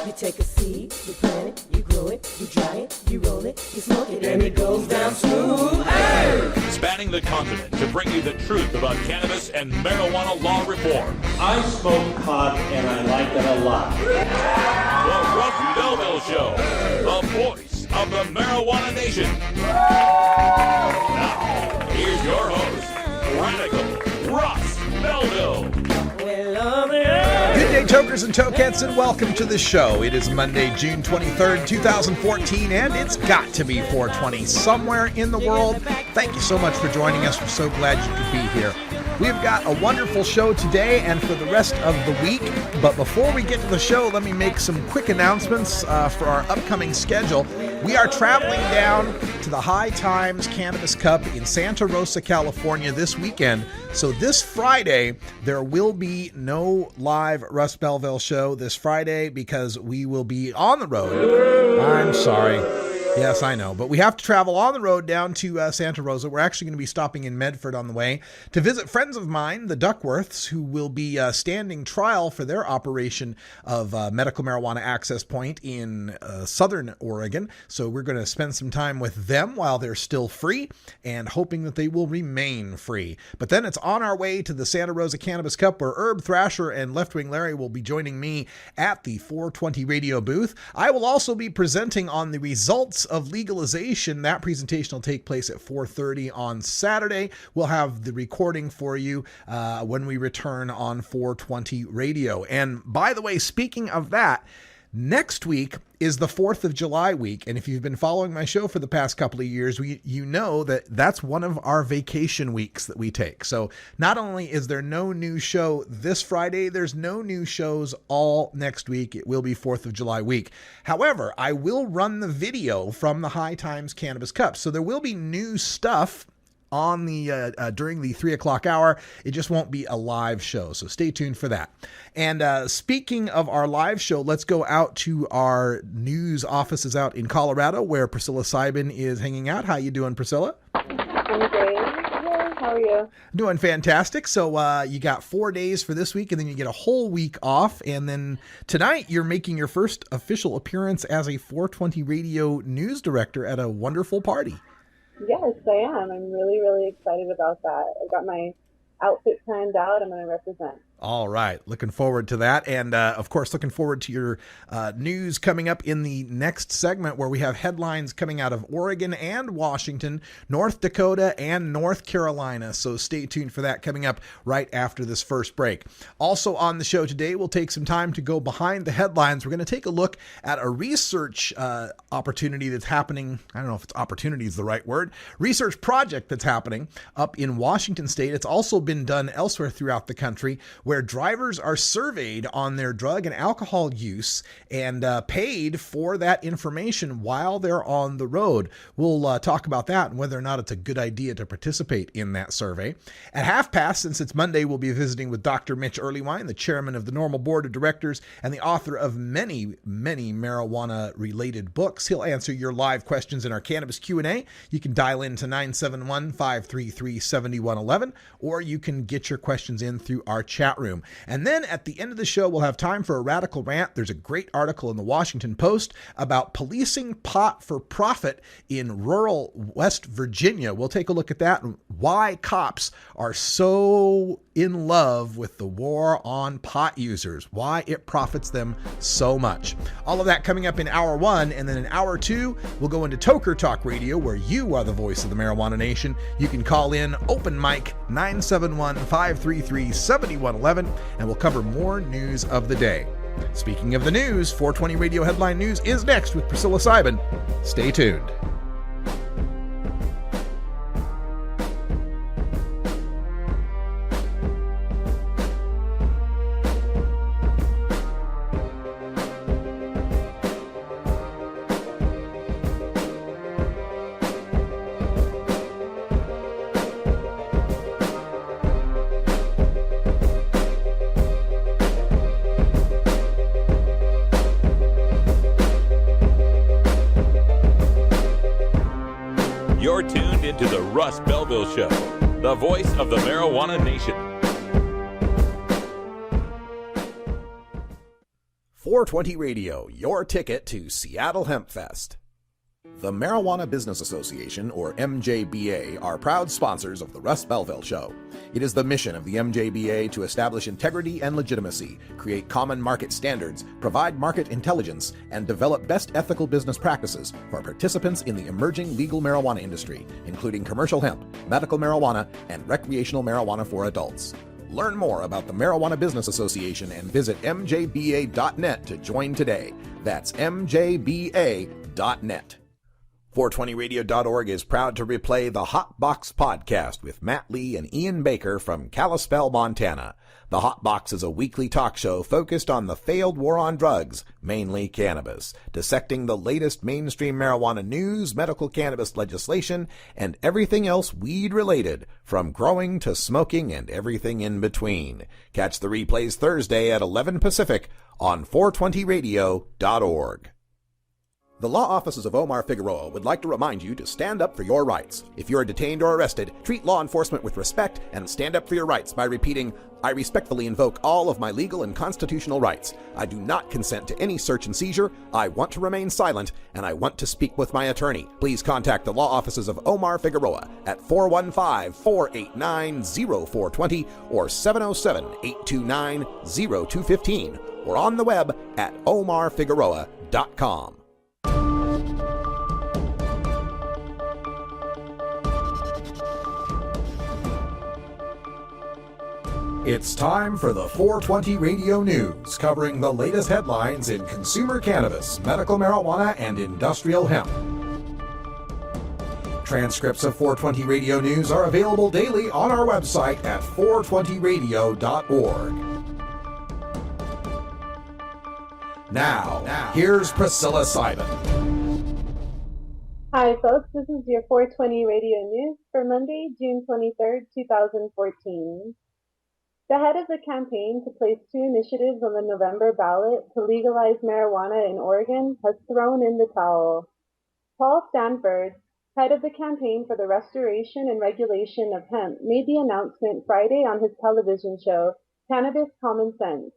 You take a seed, you plant it, you grow it, you dry it, you roll it, you smoke it, and it goes down smooth. Hey! Spanning the continent to bring you the truth about cannabis and marijuana law reform. I smoke pot and I like it a lot. The Russ Belville Show, the voice of the marijuana nation. Now, here's your host, Radical Russ Belville. Good day, tokers and tokettes, and welcome to the show. It is Monday, June 23rd, 2014, and it's got to be 420 somewhere in the world. Thank you so much for joining us. We're so glad you could be here. We've got a wonderful show today and for the rest of the week. But before we get to the show, let me make some quick announcements for our upcoming schedule. We are traveling down to the High Times Cannabis Cup in Santa Rosa, California this weekend. So this Friday, there will be no live Russ Belville show this Friday because we will be on the road. I'm sorry. Yes, I know, but we have to travel on the road down to Santa Rosa. We're actually going to be stopping in Medford on the way to visit friends of mine, the Duckworths, who will be standing trial for their operation of medical marijuana access point in southern Oregon. So we're going to spend some time with them while they're still free and hoping that they will remain free. But then it's on our way to the Santa Rosa Cannabis Cup where Herb Thrasher and Left Wing Larry will be joining me at the 420 radio booth. I will also be presenting on the results of legalization. That presentation will take place at 4:30 on Saturday. We'll have the recording for you when we return on 420 radio. And by the way, speaking of that, next week is the 4th of July week. And if you've been following my show for the past couple of years, you know that that's one of our vacation weeks that we take. So not only is there no new show this Friday, there's no new shows all next week. It will be 4th of July week. However, I will run the video from the High Times Cannabis Cup. So there will be new stuff on the during the 3 o'clock hour. It just won't be a live show, so stay tuned for that. And speaking of our live show, let's go out to our news offices out in Colorado where Priscilla Seibin is hanging out. How you doing, Priscilla? I'm great. How are you? Doing fantastic. So you got 4 days for this week, and then you get a whole week off, and then tonight you're making your first official appearance as a 420 radio news director at a wonderful party. Yes, I am. I'm really, really excited about that. I've got my outfit planned out. I'm going to represent. All right. Looking forward to that. And, of course, looking forward to your news coming up in the next segment where we have headlines coming out of Oregon and Washington, North Dakota, and North Carolina. So stay tuned for that coming up right after this first break. Also on the show today, we'll take some time to go behind the headlines. We're going to take a look at a research opportunity that's happening. I don't know if it's opportunity is the right word. Research project that's happening up in Washington State. It's also been done elsewhere throughout the country, where drivers are surveyed on their drug and alcohol use and paid for that information while they're on the road. We'll talk about that and whether or not it's a good idea to participate in that survey. At 1:30, since it's Monday, we'll be visiting with Dr. Mitch Earlywine, the chairman of the Normal Board of Directors and the author of many, many marijuana-related books. He'll answer your live questions in our Cannabis Q&A. You can dial in to 971-533-7111, or you can get your questions in through our chat room. And then at the end of the show, we'll have time for a radical rant. There's a great article in the Washington Post about policing pot for profit in rural West Virginia. We'll take a look at that and why cops are so in love with the war on pot users, why it profits them so much. All of that coming up in hour one, and then in hour two, we'll go into Toker Talk Radio, where you are the voice of the marijuana nation. You can call in open mic 971-533-7111, and we'll cover more news of the day. Speaking of the news, 420 Radio Headline News is next with Priscilla Seibin. Stay tuned. You're tuned into the Russ Belville Show, the voice of the marijuana nation. 420 Radio, your ticket to Seattle Hemp Fest. The Marijuana Business Association, or MJBA, are proud sponsors of the Russ Belville Show. It is the mission of the MJBA to establish integrity and legitimacy, create common market standards, provide market intelligence, and develop best ethical business practices for participants in the emerging legal marijuana industry, including commercial hemp, medical marijuana, and recreational marijuana for adults. Learn more about the Marijuana Business Association and visit mjba.net to join today. That's mjba.net. 420radio.org is proud to replay the Hot Box podcast with Matt Lee and Ian Baker from Kalispell, Montana. The Hot Box is a weekly talk show focused on the failed war on drugs, mainly cannabis, dissecting the latest mainstream marijuana news, medical cannabis legislation, and everything else weed-related, from growing to smoking and everything in between. Catch the replays Thursday at 11 Pacific on 420radio.org. The law offices of Omar Figueroa would like to remind you to stand up for your rights. If you are detained or arrested, treat law enforcement with respect and stand up for your rights by repeating, "I respectfully invoke all of my legal and constitutional rights. I do not consent to any search and seizure. I want to remain silent, and I want to speak with my attorney." Please contact the law offices of Omar Figueroa at 415-489-0420 or 707-829-0215 or on the web at omarfigueroa.com. It's time for the 420 Radio News, covering the latest headlines in consumer cannabis, medical marijuana, and industrial hemp. Transcripts of 420 Radio News are available daily on our website at 420radio.org. Now, here's Priscilla Simon. Hi, folks. This is your 420 Radio News for Monday, June 23rd, 2014. The head of the campaign to place two initiatives on the November ballot to legalize marijuana in Oregon has thrown in the towel. Paul Stanford, head of the campaign for the restoration and regulation of hemp, made the announcement Friday on his television show, Cannabis Common Sense.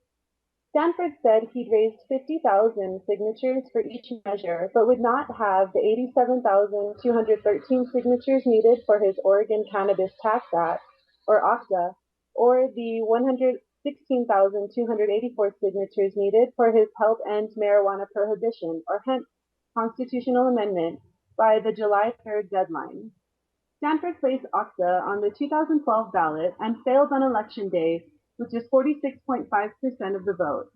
Stanford said he'd raised 50,000 signatures for each measure, but would not have the 87,213 signatures needed for his Oregon Cannabis Tax Act, or OCTA, or the 116,284 signatures needed for his Help End Marijuana Prohibition, or HEMP, constitutional amendment by the July 3rd deadline. Stanford placed OCTA on the 2012 ballot and failed on Election Day with just 46.5% of the vote.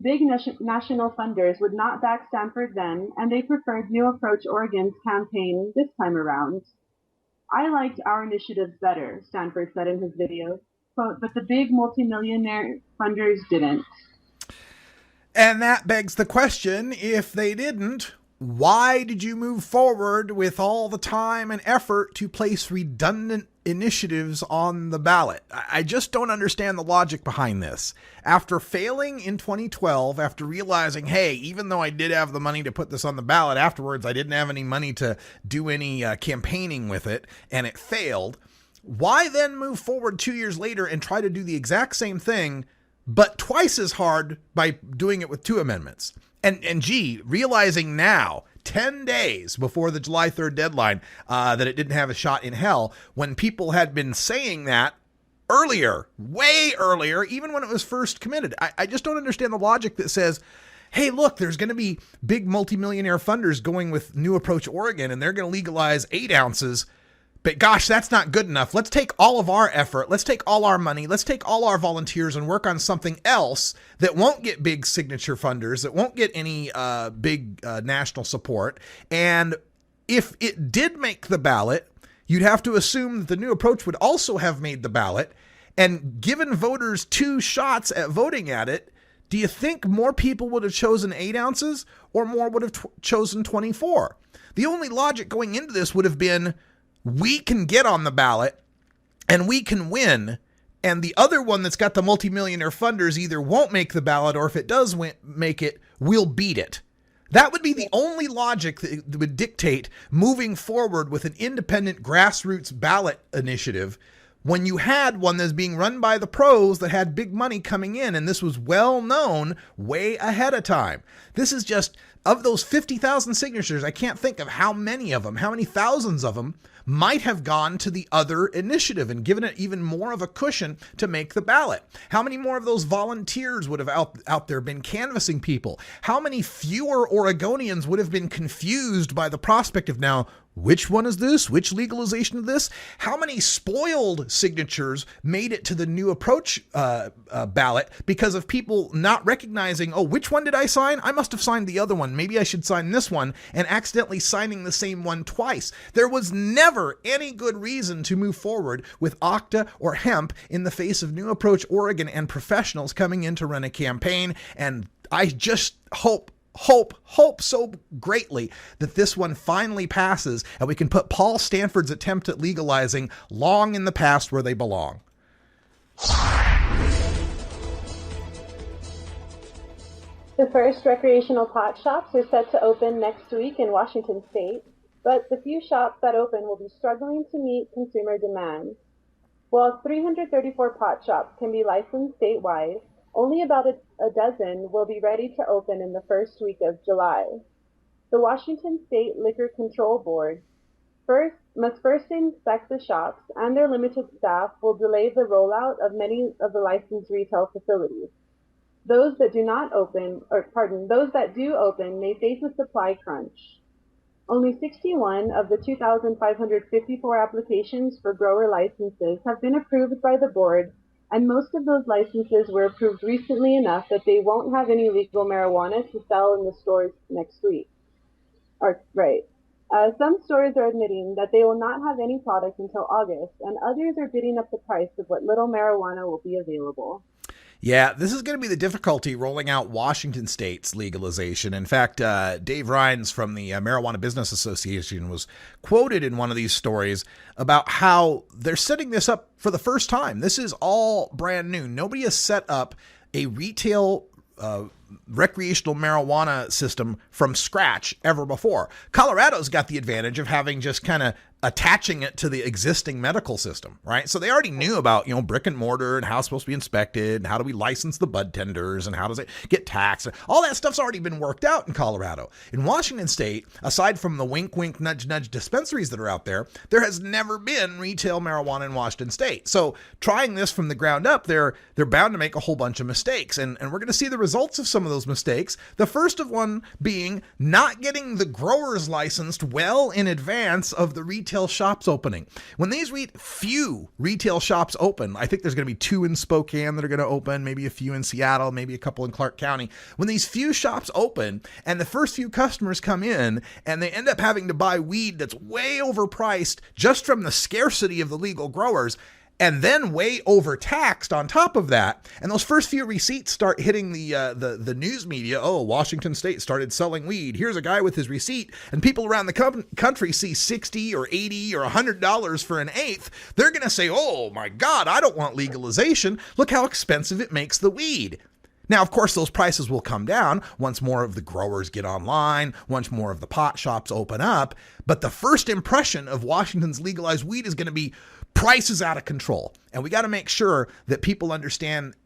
Big national funders would not back Stanford then, and they preferred New Approach Oregon's campaign this time around. "I liked our initiatives better," Stanford said in his video. Quote, "but the big multimillionaire funders didn't." And that begs the question, if they didn't, why did you move forward with all the time and effort to place redundant initiatives on the ballot? I just don't understand the logic behind this. After failing in 2012, after realizing, hey, even though I did have the money to put this on the ballot, afterwards I didn't have any money to do any campaigning with it, and it failed, why then move forward 2 years later and try to do the exact same thing, but twice as hard by doing it with two amendments? And gee, realizing now, 10 days before the July 3rd deadline, that it didn't have a shot in hell, when people had been saying that earlier, way earlier, even when it was first committed. I just don't understand the logic that says, hey, look, there's going to be big multimillionaire funders going with New Approach Oregon, and they're going to legalize 8 ounces. But gosh, that's not good enough. Let's take all of our effort. Let's take all our money. Let's take all our volunteers and work on something else that won't get big signature funders, that won't get any big national support. And if it did make the ballot, you'd have to assume that the New Approach would also have made the ballot. And given voters 2 shots at voting at it, do you think more people would have chosen 8 ounces or more would have chosen 24? The only logic going into this would have been, we can get on the ballot and we can win, and the other one that's got the multimillionaire funders either won't make the ballot, or if it does make it, we'll beat it. That would be the only logic that would dictate moving forward with an independent grassroots ballot initiative when you had one that's being run by the pros that had big money coming in, and this was well known way ahead of time. This is just, of those 50,000 signatures, I can't think of how many of them, how many thousands of them might have gone to the other initiative and given it even more of a cushion to make the ballot. How many more of those volunteers would have out there been canvassing people? How many fewer Oregonians would have been confused by the prospect of now, which one is this? Which legalization of this? How many spoiled signatures made it to the new approach ballot because of people not recognizing, oh, which one did I sign? I must have signed the other one. Maybe I should sign this one, and accidentally signing the same one twice. There was never any good reason to move forward with OCTA or hemp in the face of New Approach Oregon and professionals coming in to run a campaign. And I just hope so greatly that this one finally passes and we can put Paul Stanford's attempt at legalizing long in the past where they belong. The first recreational pot shops are set to open next week in Washington state, but the few shops that open will be struggling to meet consumer demand. While 334 pot shops can be licensed statewide, only about a dozen will be ready to open in the first week of July. The Washington State Liquor Control Board must first inspect the shops, and their limited staff will delay the rollout of many of the licensed retail facilities. Those that do open may face a supply crunch. Only 61 of the 2,554 applications for grower licenses have been approved by the board, and most of those licenses were approved recently enough that they won't have any legal marijuana to sell in the stores next week. Some stores are admitting that they will not have any product until August, and others are bidding up the price of what little marijuana will be available. Yeah, this is going to be the difficulty rolling out Washington State's legalization. In fact, Dave Rines from the Marijuana Business Association was quoted in one of these stories about how they're setting this up for the first time. This is all brand new. Nobody has set up a retail recreational marijuana system from scratch ever before. Colorado's got the advantage of having just kind of attaching it to the existing medical system, right? So they already knew about, brick and mortar and how it's supposed to be inspected and how do we license the bud tenders and how does it get taxed. All that stuff's already been worked out in Colorado. In Washington State, aside from the wink, wink, nudge, nudge dispensaries that are out there, there has never been retail marijuana in Washington State. So trying this from the ground up, they're bound to make a whole bunch of mistakes. And we're going to see the results of some of those mistakes. The first of one being not getting the growers licensed well in advance of the retail shops opening. When these few retail shops open, I think there's going to be 2 in Spokane that are going to open, maybe a few in Seattle, maybe a couple in Clark County. When these few shops open and the first few customers come in and they end up having to buy weed that's way overpriced just from the scarcity of the legal growers, and then way overtaxed on top of that. And those first few receipts start hitting the news media. Oh, Washington State started selling weed. Here's a guy with his receipt. And people around the country see $60 or $80 or $100 for an eighth. They're going to say, oh my God, I don't want legalization. Look how expensive it makes the weed. Now, of course, those prices will come down once more of the growers get online, once more of the pot shops open up. But the first impression of Washington's legalized weed is going to be prices out of control. And we got to make sure that people understand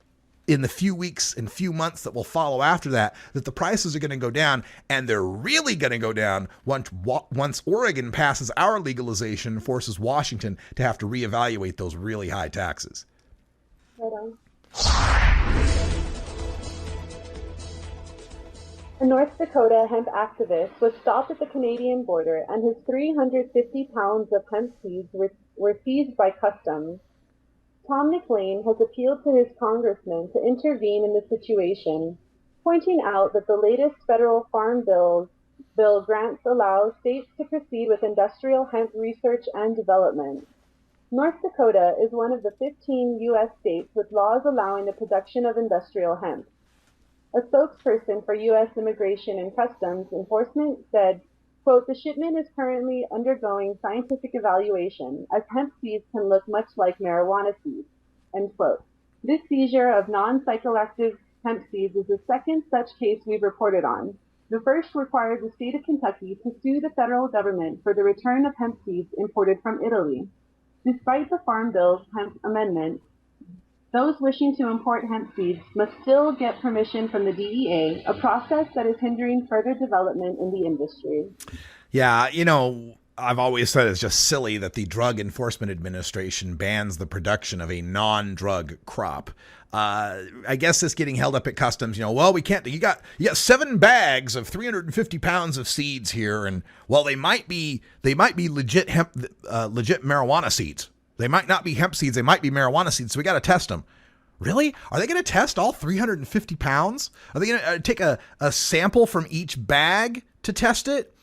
in the few weeks and few months that will follow after that the prices are going to go down, and they're really going to go down once Oregon passes our legalization and forces Washington to have to reevaluate those really high taxes. Right on. A North Dakota hemp activist was stopped at the Canadian border, and his 350 pounds of hemp seeds were seized by customs. Tom McLean has appealed to his congressman to intervene in the situation, pointing out that the latest federal farm bill grants allow states to proceed with industrial hemp research and development. North Dakota is one of the 15 U.S. states with laws allowing the production of industrial hemp. A spokesperson for U.S. Immigration and Customs Enforcement said, quote, "The shipment is currently undergoing scientific evaluation, as hemp seeds can look much like marijuana seeds," end quote. This seizure of non-psychoactive hemp seeds is the second such case we've reported on. The first required the state of Kentucky to sue the federal government for the return of hemp seeds imported from Italy. Despite the Farm Bill's hemp amendment, those wishing to import hemp seeds must still get permission from the DEA, a process that is hindering further development in the industry. Yeah, I've always said it's just silly that the Drug Enforcement Administration bans the production of a non-drug crop. I guess it's getting held up at customs. Well, we can't. You got 7 bags of 350 pounds of seeds here, and well, they might be legit hemp, legit marijuana seeds. They might not be hemp seeds. They might be marijuana seeds. So we got to test them. Really? Are they going to test all 350 pounds? Are they going to take a sample from each bag to test it?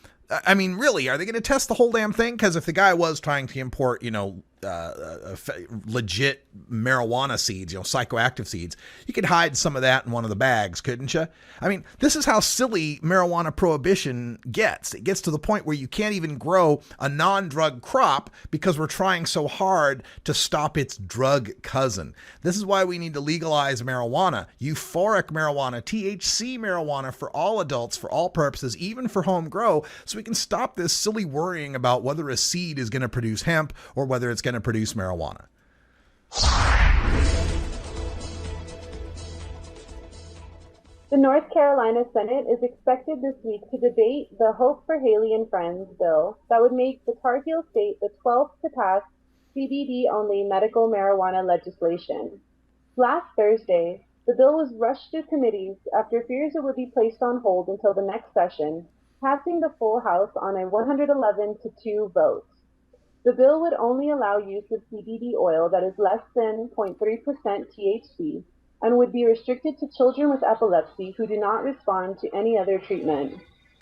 I mean, really, are they going to test the whole damn thing? Because if the guy was trying to import, legit marijuana seeds, psychoactive seeds, you could hide some of that in one of the bags, couldn't you? I mean, this is how silly marijuana prohibition gets. It gets to the point where you can't even grow a non-drug crop because we're trying so hard to stop its drug cousin. This is why we need to legalize marijuana, euphoric marijuana, THC marijuana for all adults, for all purposes, even for home grow, so we can stop this silly worrying about whether a seed is going to produce hemp or whether it's going to produce marijuana. The North Carolina Senate is expected this week to debate the Hope for Haley and Friends bill that would make the Tar Heel state the 12th to pass CBD-only medical marijuana legislation. Last Thursday, the bill was rushed through committees after fears it would be placed on hold until the next session, passing the full House on a 111-2 vote. The bill would only allow use of CBD oil that is less than 0.3% THC and would be restricted to children with epilepsy who do not respond to any other treatment.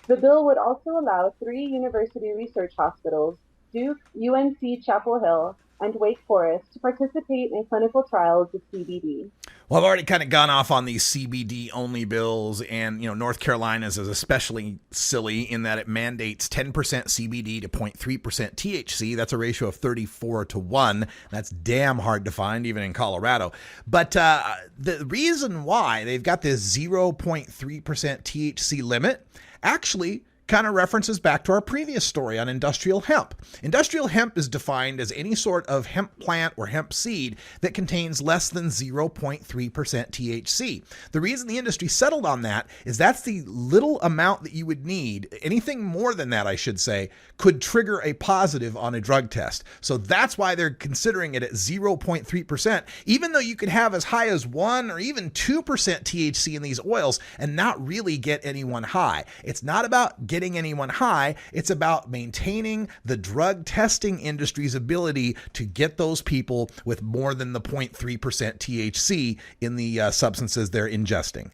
The bill would also allow 3 university research hospitals, Duke, UNC Chapel Hill, and Wake Forest, to participate in clinical trials of CBD. Well, I've already kind of gone off on these CBD-only bills, and, North Carolina's is especially silly in that it mandates 10% CBD to 0.3% THC. That's a ratio of 34 to 1. That's damn hard to find, even in Colorado. But the reason why they've got this 0.3% THC limit actually kind of references back to our previous story on industrial hemp. Industrial hemp is defined as any sort of hemp plant or hemp seed that contains less than 0.3% THC. The reason the industry settled on that is that's the little amount that you would need. Anything more than that, I should say, could trigger a positive on a drug test. So that's why they're considering it at 0.3%, even though you could have as high as 1 or even 2% THC in these oils and not really get anyone high. It's not about getting anyone high. It's about maintaining the drug testing industry's ability to get those people with more than the 0.3% THC in the substances they're ingesting.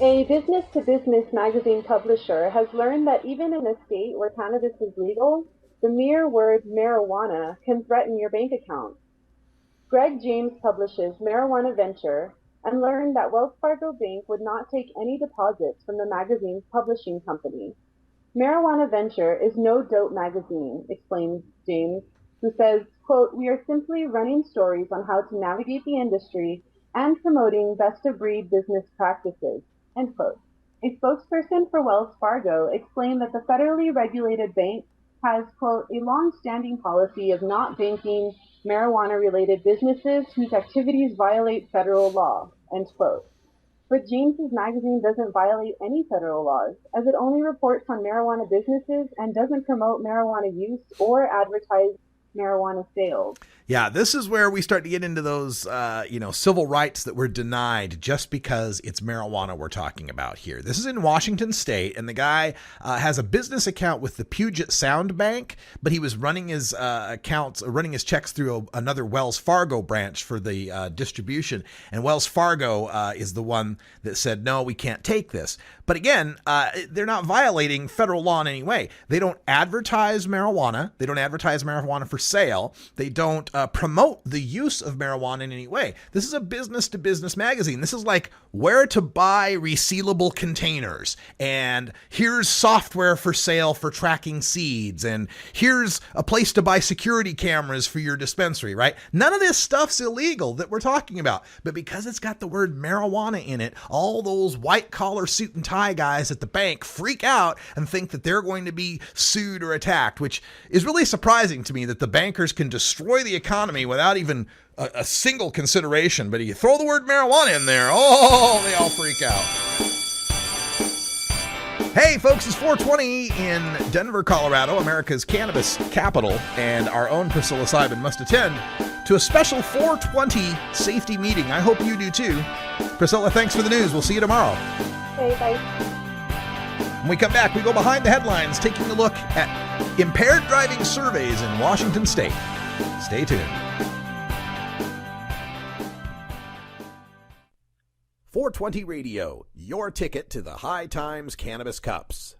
A business-to-business magazine publisher has learned that even in a state where cannabis is legal, the mere word marijuana can threaten your bank account. Greg James publishes Marijuana Venture and learned that Wells Fargo Bank would not take any deposits from the magazine's publishing company. Marijuana Venture is no dope magazine, explains James, who says, quote, "We are simply running stories on how to navigate the industry and promoting best-of-breed business practices," end quote. A spokesperson for Wells Fargo explained that the federally regulated bank has, quote, "a long-standing policy of not banking marijuana-related businesses whose activities violate federal law," end quote. But James's magazine doesn't violate any federal laws, as it only reports on marijuana businesses and doesn't promote marijuana use or advertise marijuana sales. Yeah, this is where we start to get into those, civil rights that were denied just because it's marijuana we're talking about here. This is in Washington State, and the guy has a business account with the Puget Sound Bank, but he was running his running his checks through another Wells Fargo branch for the distribution, and Wells Fargo is the one that said, no, we can't take this. But again, they're not violating federal law in any way. They don't advertise marijuana. They don't advertise marijuana for sale. They don't promote the use of marijuana in any way. This is a business-to-business magazine. This is like where to buy resealable containers, and here's software for sale for tracking seeds, and here's a place to buy security cameras for your dispensary, right? None of this stuff's illegal that we're talking about, but because it's got the word marijuana in it, all those white-collar suit and tie guys at the bank freak out and think that they're going to be sued or attacked, which is really surprising to me that the bankers can destroy the economy without even a single consideration. But you throw the word marijuana in there, oh, they all freak out. Hey, folks, it's 420 in Denver, Colorado, America's cannabis capital, and our own Priscilla Simon must attend to a special 420 safety meeting. I hope you do too. Priscilla, thanks for the news. We'll see you tomorrow. Okay, bye. When we come back, we go behind the headlines, taking a look at impaired driving surveys in Washington State. Stay tuned. 420 Radio, your ticket to the High Times Cannabis Cups.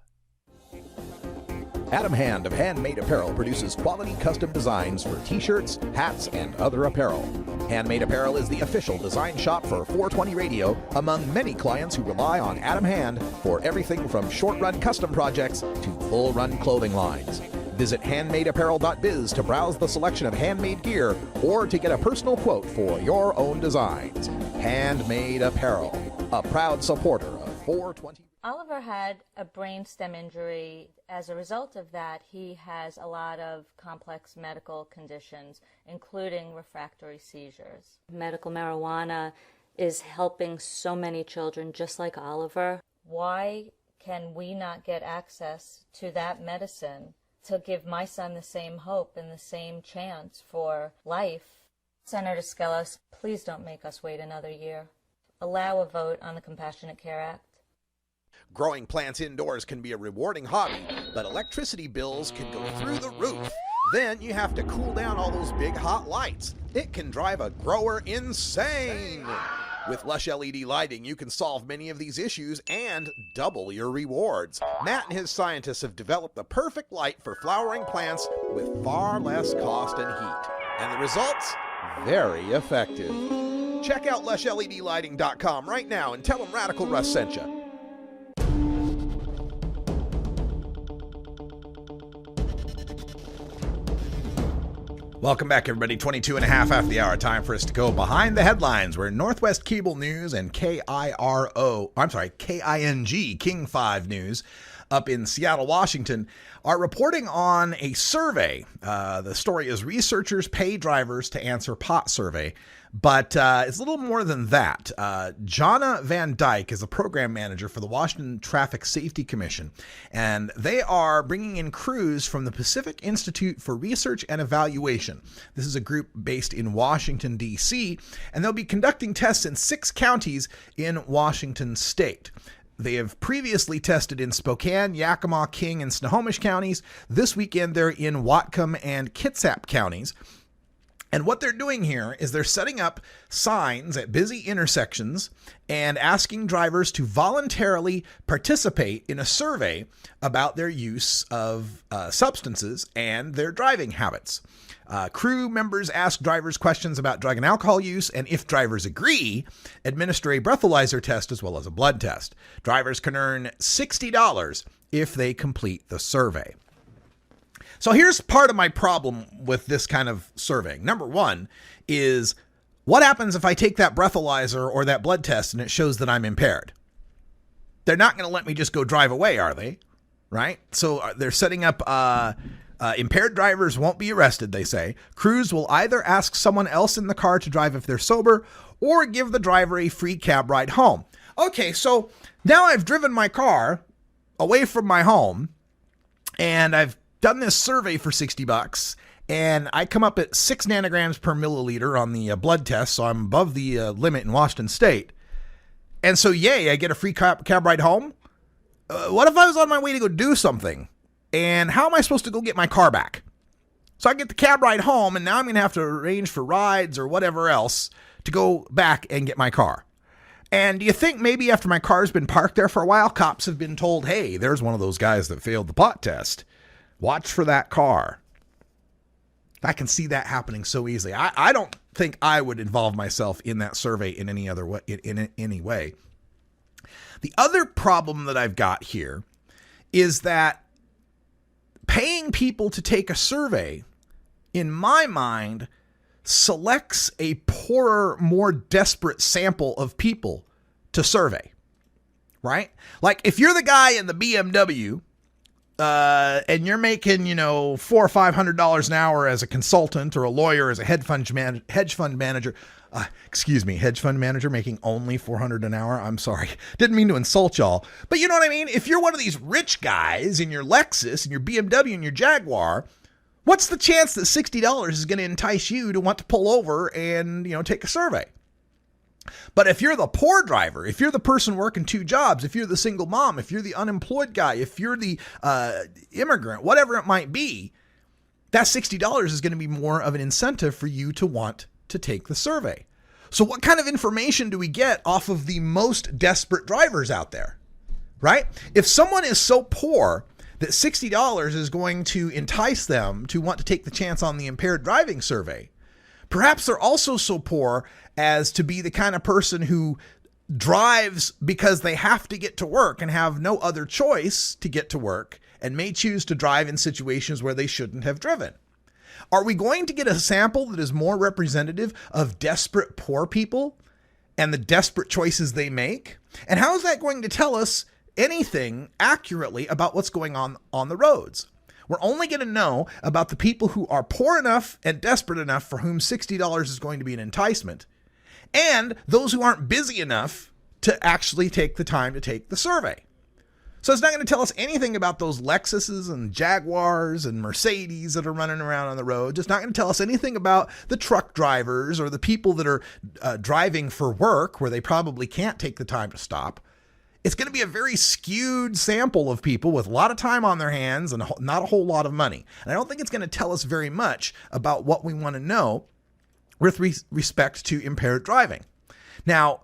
Adam Hand of Handmade Apparel produces quality custom designs for t-shirts, hats, and other apparel. Handmade Apparel is the official design shop for 420 Radio, among many clients who rely on Adam Hand for everything from short-run custom projects to full-run clothing lines. Visit handmadeapparel.biz to browse the selection of handmade gear or to get a personal quote for your own designs. Handmade Apparel, a proud supporter of 420. Oliver had a brainstem injury. As a result of that, he has a lot of complex medical conditions, including refractory seizures. Medical marijuana is helping so many children just like Oliver. Why can we not get access to that medicine to give my son the same hope and the same chance for life? Senator Skelos, please don't make us wait another year. Allow a vote on the Compassionate Care Act. Growing plants indoors can be a rewarding hobby, but electricity bills can go through the roof. Then you have to cool down all those big hot lights. It can drive a grower insane. With Lush LED lighting, you can solve many of these issues and double your rewards. Matt and his scientists have developed the perfect light for flowering plants with far less cost and heat. And the results? Very effective. Check out LushLEDlighting.com right now and tell them Radical Russ sent you. Welcome back, everybody. 22 and a half after the hour. Time for us to go behind the headlines, where Northwest Cable News and KING, King 5 News, up in Seattle, Washington, are reporting on a survey. The story is Researchers Pay Drivers to Answer Pot Survey. But it's a little more than that. Jonna Van Dyke is a program manager for the Washington Traffic Safety Commission, and they are bringing in crews from the Pacific Institute for Research and Evaluation. This is a group based in Washington, D.C., and they'll be conducting tests in 6 counties in Washington state. They have previously tested in Spokane, Yakima, King, and Snohomish counties. This weekend, they're in Whatcom and Kitsap counties. And what they're doing here is they're setting up signs at busy intersections and asking drivers to voluntarily participate in a survey about their use of substances and their driving habits. Crew members ask drivers questions about drug and alcohol use, and if drivers agree, administer a breathalyzer test as well as a blood test. Drivers can earn $60 if they complete the survey. So here's part of my problem with this kind of surveying. Number one is, what happens if I take that breathalyzer or that blood test and it shows that I'm impaired? They're not going to let me just go drive away, are they? Right? So they're setting up impaired drivers won't be arrested, they say. Crews will either ask someone else in the car to drive if they're sober or give the driver a free cab ride home. Okay, so now I've driven my car away from my home and I've done this survey for $60, and I come up at 6 nanograms per milliliter on the blood test, so I'm above the limit in Washington State. And so, yay, I get a free cab ride home? What if I was on my way to go do something? And how am I supposed to go get my car back? So I get the cab ride home, and now I'm going to have to arrange for rides or whatever else to go back and get my car. And do you think maybe after my car's been parked there for a while, cops have been told, hey, there's one of those guys that failed the pot test. Watch for that car. I can see that happening so easily. I don't think I would involve myself in that survey in any other way, in any way. The other problem that I've got here is that paying people to take a survey, in my mind, selects a poorer, more desperate sample of people to survey, right? Like if you're the guy in the BMW, and you're making, $400 or $500 an hour as a consultant or a lawyer, as a hedge fund manager, making only $400 an hour. I'm sorry. Didn't mean to insult y'all, but you know what I mean? If you're one of these rich guys in your Lexus and your BMW and your Jaguar, what's the chance that $60 is going to entice you to want to pull over and, take a survey? But if you're the poor driver, if you're the person working 2 jobs, if you're the single mom, if you're the unemployed guy, if you're the immigrant, whatever it might be, that $60 is going to be more of an incentive for you to want to take the survey. So what kind of information do we get off of the most desperate drivers out there, right? If someone is so poor that $60 is going to entice them to want to take the chance on the impaired driving survey, perhaps they're also so poor as to be the kind of person who drives because they have to get to work and have no other choice to get to work, and may choose to drive in situations where they shouldn't have driven. Are we going to get a sample that is more representative of desperate poor people and the desperate choices they make? And how is that going to tell us anything accurately about what's going on the roads? We're only going to know about the people who are poor enough and desperate enough for whom $60 is going to be an enticement, and those who aren't busy enough to actually take the time to take the survey. So it's not going to tell us anything about those Lexuses and Jaguars and Mercedes that are running around on the road. It's not going to tell us anything about the truck drivers or the people that are driving for work where they probably can't take the time to stop. It's going to be a very skewed sample of people with a lot of time on their hands and not a whole lot of money. And I don't think it's going to tell us very much about what we want to know with respect to impaired driving. Now,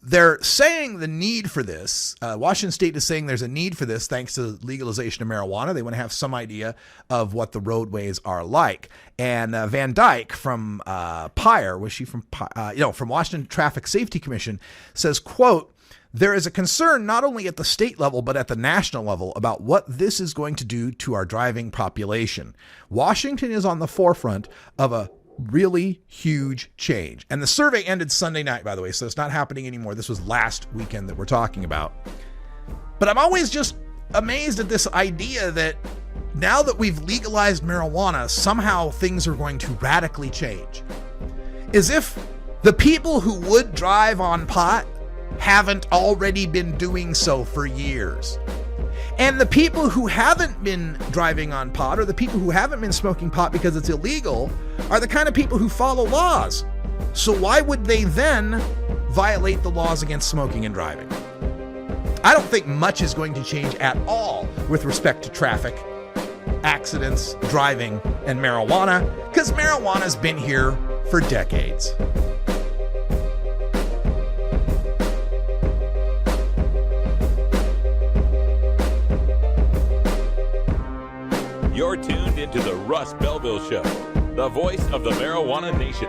they're saying the need for this. Washington State is saying there's a need for this thanks to legalization of marijuana. They want to have some idea of what the roadways are like. And Van Dyke from from Washington Traffic Safety Commission says, quote, "There is a concern not only at the state level, but at the national level about what this is going to do to our driving population. Washington is on the forefront of a really huge change." And the survey ended Sunday night, by the way, so it's not happening anymore. This was last weekend that we're talking about. But I'm always just amazed at this idea that now that we've legalized marijuana, somehow things are going to radically change. As if the people who would drive on pot haven't already been doing so for years. And the people who haven't been driving on pot, or the people who haven't been smoking pot because it's illegal, are the kind of people who follow laws. So why would they then violate the laws against smoking and driving? I don't think much is going to change at all with respect to traffic, accidents, driving, and marijuana, because marijuana's been here for decades. You're tuned into the Russ Belville Show, the voice of the marijuana nation.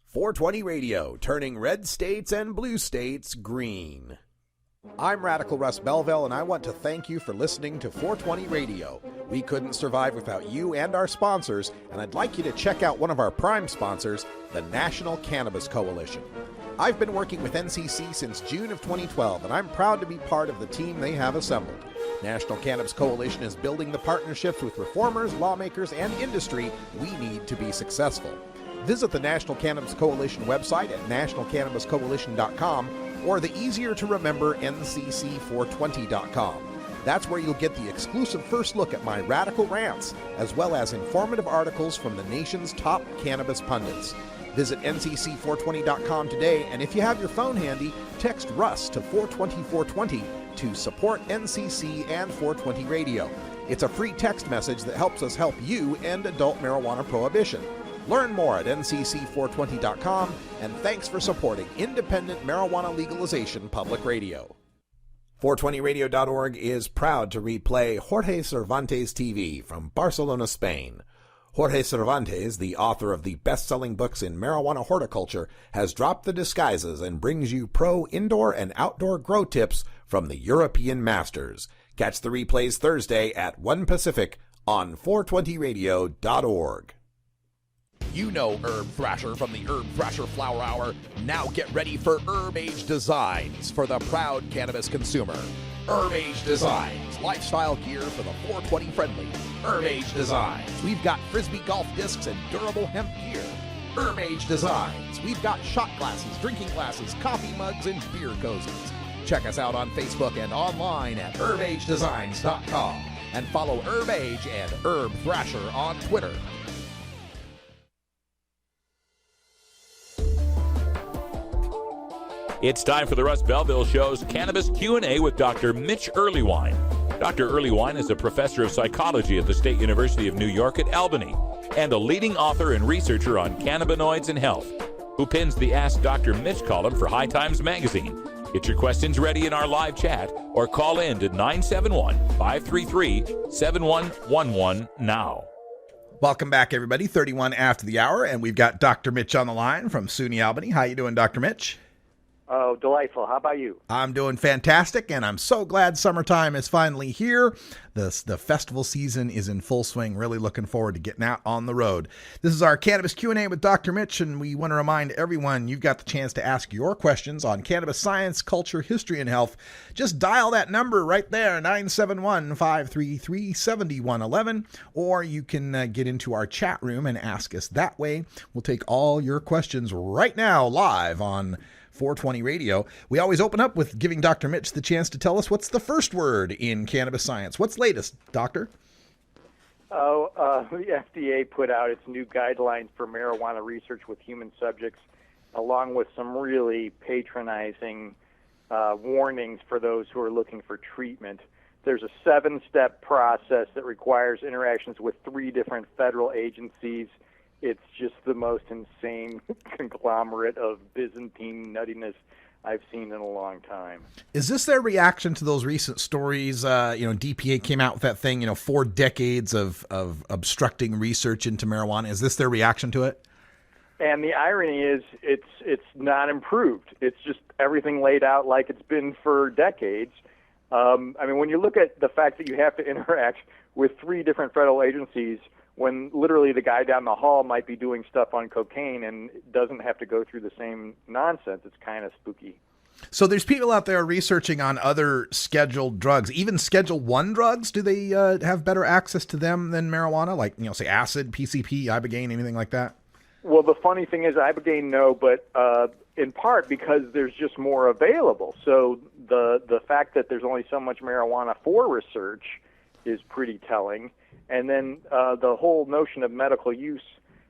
420 Radio, turning red states and blue states green. I'm Radical Russ Belville, and I want to thank you for listening to 420 Radio. We couldn't survive without you and our sponsors, and I'd like you to check out one of our prime sponsors, the National Cannabis Coalition. I've been working with NCC since June of 2012, and I'm proud to be part of the team they have assembled. National Cannabis Coalition is building the partnerships with reformers, lawmakers, and industry we need to be successful. Visit the National Cannabis Coalition website at nationalcannabiscoalition.com or the easier-to-remember ncc420.com. That's where you'll get the exclusive first look at my radical rants, as well as informative articles from the nation's top cannabis pundits. Visit ncc420.com today, and if you have your phone handy, text Russ to 420-420 to support NCC and 420 Radio. It's a free text message that helps us help you end adult marijuana prohibition. Learn more at ncc420.com, and thanks for supporting independent marijuana legalization public radio. 420radio.org is proud to replay Jorge Cervantes TV from Barcelona, Spain. Jorge Cervantes, the author of the best-selling books in marijuana horticulture, has dropped the disguises and brings you pro indoor and outdoor grow tips from the European masters. Catch the replays Thursday at 1 Pacific on 420radio.org. You know Herb Thrasher from the Herb Thrasher Flower Hour. Now get ready for Herb Age Designs for the proud cannabis consumer. Herb Age Designs, lifestyle gear for the 420 friendly. Herb Age Designs, we've got frisbee golf discs and durable hemp gear. Herb Age Designs, we've got shot glasses, drinking glasses, coffee mugs, and beer cozies. Check us out on Facebook and online at herbagedesigns.com and follow Herb Age and Herb Thrasher on Twitter. It's time for the Russ Belville Show's Cannabis Q&A with Dr. Mitch Earlywine. Dr. Earlywine is a professor of psychology at the State University of New York at Albany and a leading author and researcher on cannabinoids and health, who pins the Ask Dr. Mitch column for High Times magazine. Get your questions ready in our live chat or call in to 971-533-7111 now. Welcome back, everybody. 31 after the hour, and we've got Dr. Mitch on the line from SUNY Albany. How you doing, Dr. Mitch? Oh, delightful. How about you? I'm doing fantastic, and I'm so glad summertime is finally here. The festival season is in full swing. Really looking forward to getting out on the road. This is our Cannabis Q&A with Dr. Mitch, and we want to remind everyone you've got the chance to ask your questions on cannabis science, culture, history, and health. Just dial that number right there, 971-533-7111, or you can get into our chat room and ask us that way. We'll take all your questions right now live on 420 Radio. We always open up with giving Dr. Mitch the chance to tell us what's the first word in cannabis science. What's latest, Doctor? The FDA put out its new guidelines for marijuana research with human subjects, along with some really patronizing warnings for those who are looking for treatment. There's a 7-step process that requires interactions with 3 different federal agencies. It's just the most insane conglomerate of Byzantine nuttiness I've seen in a long time. Is this their reaction to those recent stories? DPA came out with that thing, 4 decades of obstructing research into marijuana. Is this their reaction to it? And the irony is it's not improved. It's just everything laid out like it's been for decades. When you look at the fact that you have to interact with 3 different federal agencies when literally the guy down the hall might be doing stuff on cocaine and doesn't have to go through the same nonsense, it's kind of spooky. So there's people out there researching on other scheduled drugs, even Schedule 1 drugs. Do they have better access to them than marijuana? Like, say acid, PCP, ibogaine, anything like that? Well, the funny thing is ibogaine, no, but in part because there's just more available. So the fact that there's only so much marijuana for research is pretty telling. And then the whole notion of medical use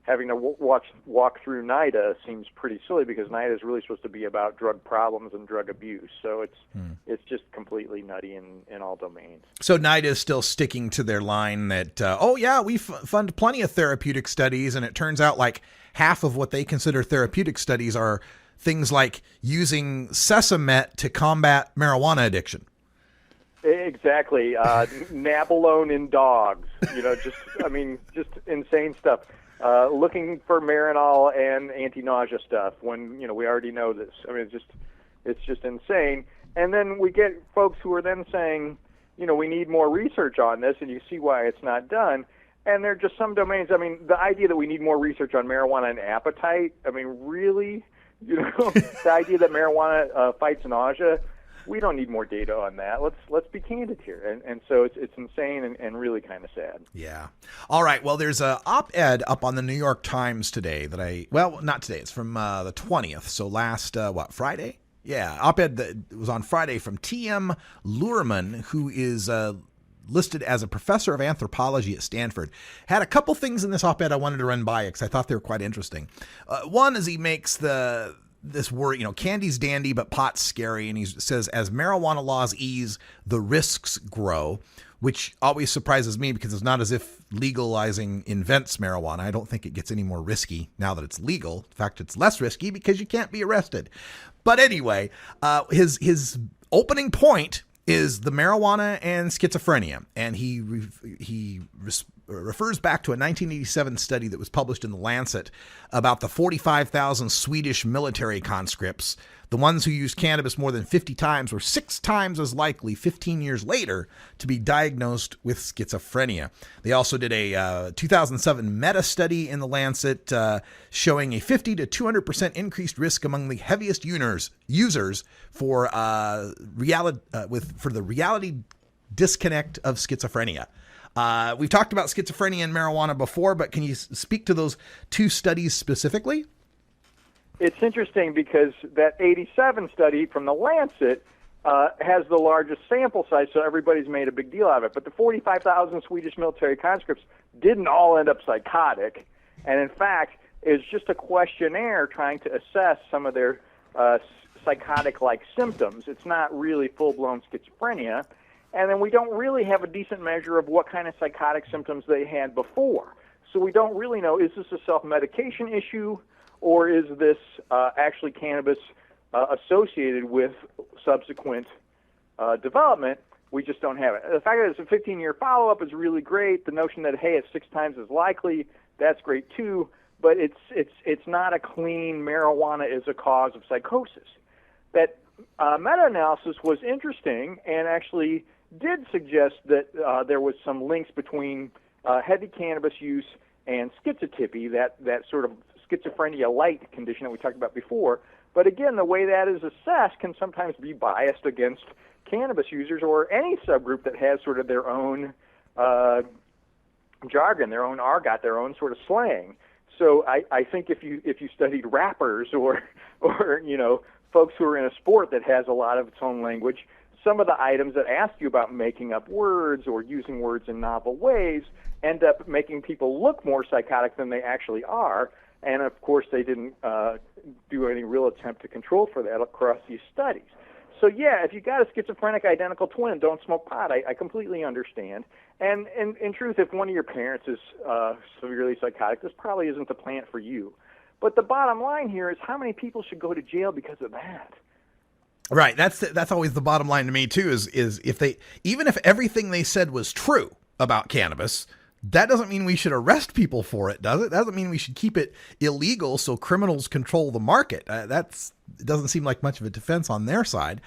having to walk through NIDA seems pretty silly because NIDA is really supposed to be about drug problems and drug abuse. So it's just completely nutty in all domains. So NIDA is still sticking to their line that, we fund plenty of therapeutic studies, and it turns out like half of what they consider therapeutic studies are things like using sesamet to combat marijuana addiction. Exactly. Nabalone in dogs, just insane stuff. Looking for Marinol and anti-nausea stuff when, we already know this. It's just insane. And then we get folks who are then saying, we need more research on this, and you see why it's not done. And there are just some domains. The idea that we need more research on marijuana and appetite, really? The idea that marijuana fights nausea, we don't need more data on that. Let's be candid here. And so it's insane and really kind of sad. Yeah. All right. Well, there's a op-ed up on the New York Times today that not today. It's from the 20th. So last, Friday? Yeah. Op-ed that was on Friday from T.M. Luhrmann, who is listed as a professor of anthropology at Stanford. Had a couple things in this op-ed I wanted to run by because I thought they were quite interesting. One is he makes this word, candy's dandy, but pot's scary. And he says, as marijuana laws ease, the risks grow, which always surprises me because it's not as if legalizing invents marijuana. I don't think it gets any more risky now that it's legal. In fact, it's less risky because you can't be arrested. But anyway, his opening point is the marijuana and schizophrenia. And he refers back to a 1987 study that was published in The Lancet about the 45,000 Swedish military conscripts. The ones who used cannabis more than 50 times were 6 times as likely 15 years later to be diagnosed with schizophrenia. They also did a 2007 meta-study in The Lancet showing a 50 to 200% increased risk among the heaviest users for the reality disconnect of schizophrenia. We've talked about schizophrenia and marijuana before, but can you speak to those 2 studies specifically? It's interesting because that 87 study from The Lancet has the largest sample size, so everybody's made a big deal out of it. But the 45,000 Swedish military conscripts didn't all end up psychotic, and in fact, it's just a questionnaire trying to assess some of their psychotic-like symptoms. It's not really full-blown schizophrenia. And then we don't really have a decent measure of what kind of psychotic symptoms they had before. So we don't really know, is this a self-medication issue, or is this actually cannabis associated with subsequent development? We just don't have it. The fact that it's a 15-year follow-up is really great. The notion that, hey, it's 6 times as likely, that's great too. But it's not a clean marijuana is a cause of psychosis. That meta-analysis was interesting and actually did suggest that there was some links between heavy cannabis use and schizotypy, that sort of schizophrenia-light condition that we talked about before. But again, the way that is assessed can sometimes be biased against cannabis users or any subgroup that has sort of their own jargon, their own argot, their own sort of slang. So I think if you studied rappers or folks who are in a sport that has a lot of its own language, some of the items that ask you about making up words or using words in novel ways end up making people look more psychotic than they actually are. And, of course, they didn't do any real attempt to control for that across these studies. So, yeah, if you got a schizophrenic identical twin, don't smoke pot. I completely understand. And in truth, if one of your parents is severely psychotic, this probably isn't the plant for you. But the bottom line here is how many people should go to jail because of that? Right. That's always the bottom line to me too, is if they, even if everything they said was true about cannabis, that doesn't mean we should arrest people for it, does it? That doesn't mean we should keep it illegal so criminals control the market. It doesn't seem like much of a defense on their side.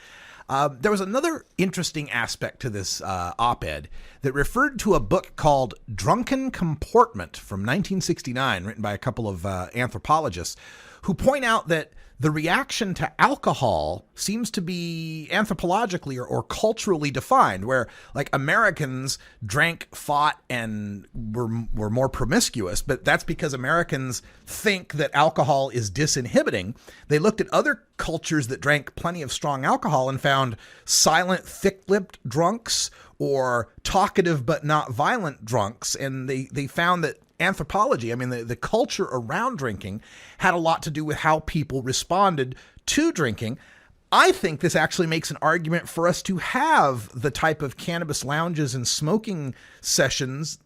There was another interesting aspect to this op-ed that referred to a book called Drunken Comportment from 1969, written by a couple of anthropologists, who point out that the reaction to alcohol seems to be anthropologically or culturally defined, where like Americans drank, fought, and were more promiscuous, but that's because Americans think that alcohol is disinhibiting. They looked at other cultures that drank plenty of strong alcohol and found silent, thick-lipped drunks or talkative but not violent drunks, and they found that anthropology, I mean, the culture around drinking had a lot to do with how people responded to drinking. I think this actually makes an argument for us to have the type of cannabis lounges and smoking sessions,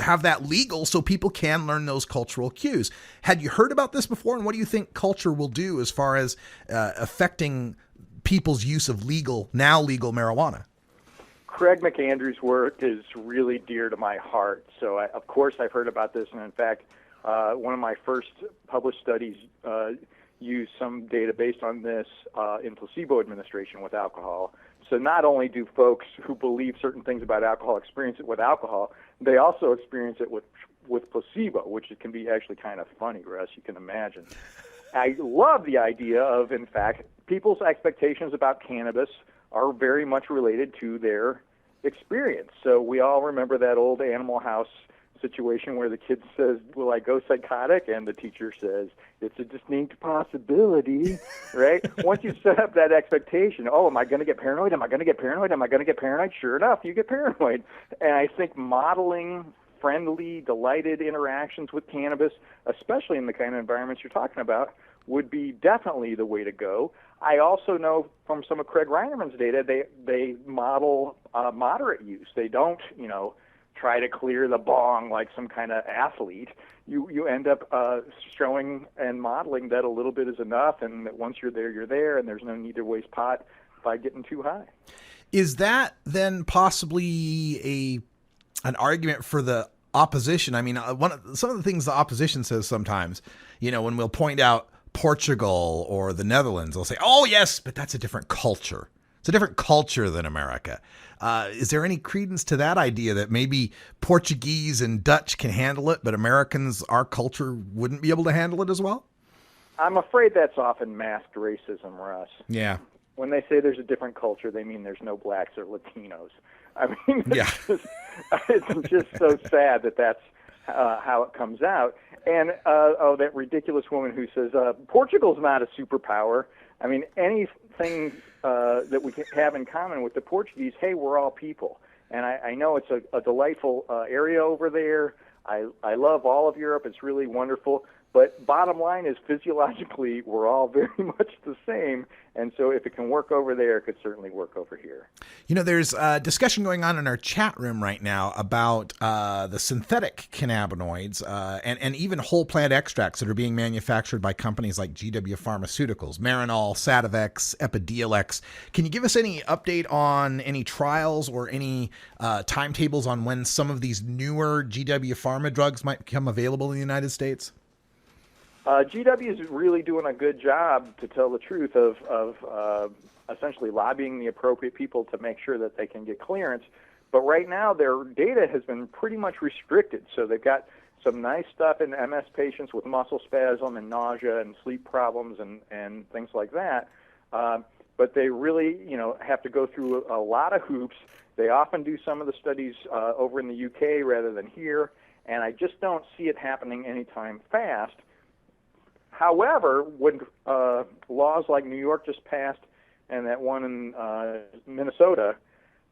have that legal so people can learn those cultural cues. Had you heard about this before? And what do you think culture will do as far as affecting people's use of now legal marijuana? Craig McAndrew's work is really dear to my heart. So, of course, I've heard about this. And, in fact, one of my first published studies used some data based on this in placebo administration with alcohol. So not only do folks who believe certain things about alcohol experience it with alcohol, they also experience it with placebo, which it can be actually kind of funny, Russ, you can imagine. I love the idea of, in fact, people's expectations about cannabis are very much related to their experience. So we all remember that old Animal House situation where the kid says, will I go psychotic? And the teacher says, it's a distinct possibility, right? Once you set up that expectation, am I going to get paranoid? Am I going to get paranoid? Am I going to get paranoid? Sure enough, you get paranoid. And I think modeling friendly, delighted interactions with cannabis, especially in the kind of environments you're talking about, would be definitely the way to go. I also know from some of Craig Reinerman's data, they model moderate use. They don't, try to clear the bong like some kind of athlete. You end up showing and modeling that a little bit is enough, and that once you're there, and there's no need to waste pot by getting too high. Is that then possibly an argument for the opposition? I mean, some of the things the opposition says sometimes, when we'll point out Portugal or the Netherlands, they'll say, oh, yes, but that's a different culture. It's a different culture than America. Is there any credence to that idea that maybe Portuguese and Dutch can handle it, but Americans, our culture, wouldn't be able to handle it as well? I'm afraid that's often masked racism, Russ. Yeah. When they say there's a different culture, they mean there's no blacks or Latinos. I mean, it's just so sad that that's how it comes out. And, that ridiculous woman who says, Portugal's not a superpower. I mean, anything that we have in common with the Portuguese, hey, we're all people. And I know it's a delightful area over there. I love all of Europe. It's really wonderful. But bottom line is, physiologically, we're all very much the same. And so if it can work over there, it could certainly work over here. There's a discussion going on in our chat room right now about the synthetic cannabinoids and even whole plant extracts that are being manufactured by companies like GW Pharmaceuticals, Marinol, Sativex, Epidiolex. Can you give us any update on any trials or any timetables on when some of these newer GW Pharma drugs might become available in the United States? GW is really doing a good job, to tell the truth, of essentially lobbying the appropriate people to make sure that they can get clearance. But right now, their data has been pretty much restricted. So they've got some nice stuff in MS patients with muscle spasm and nausea and sleep problems and things like that. But they really, have to go through a lot of hoops. They often do some of the studies over in the UK rather than here, and I just don't see it happening anytime fast. However, when laws like New York just passed and that one in Minnesota,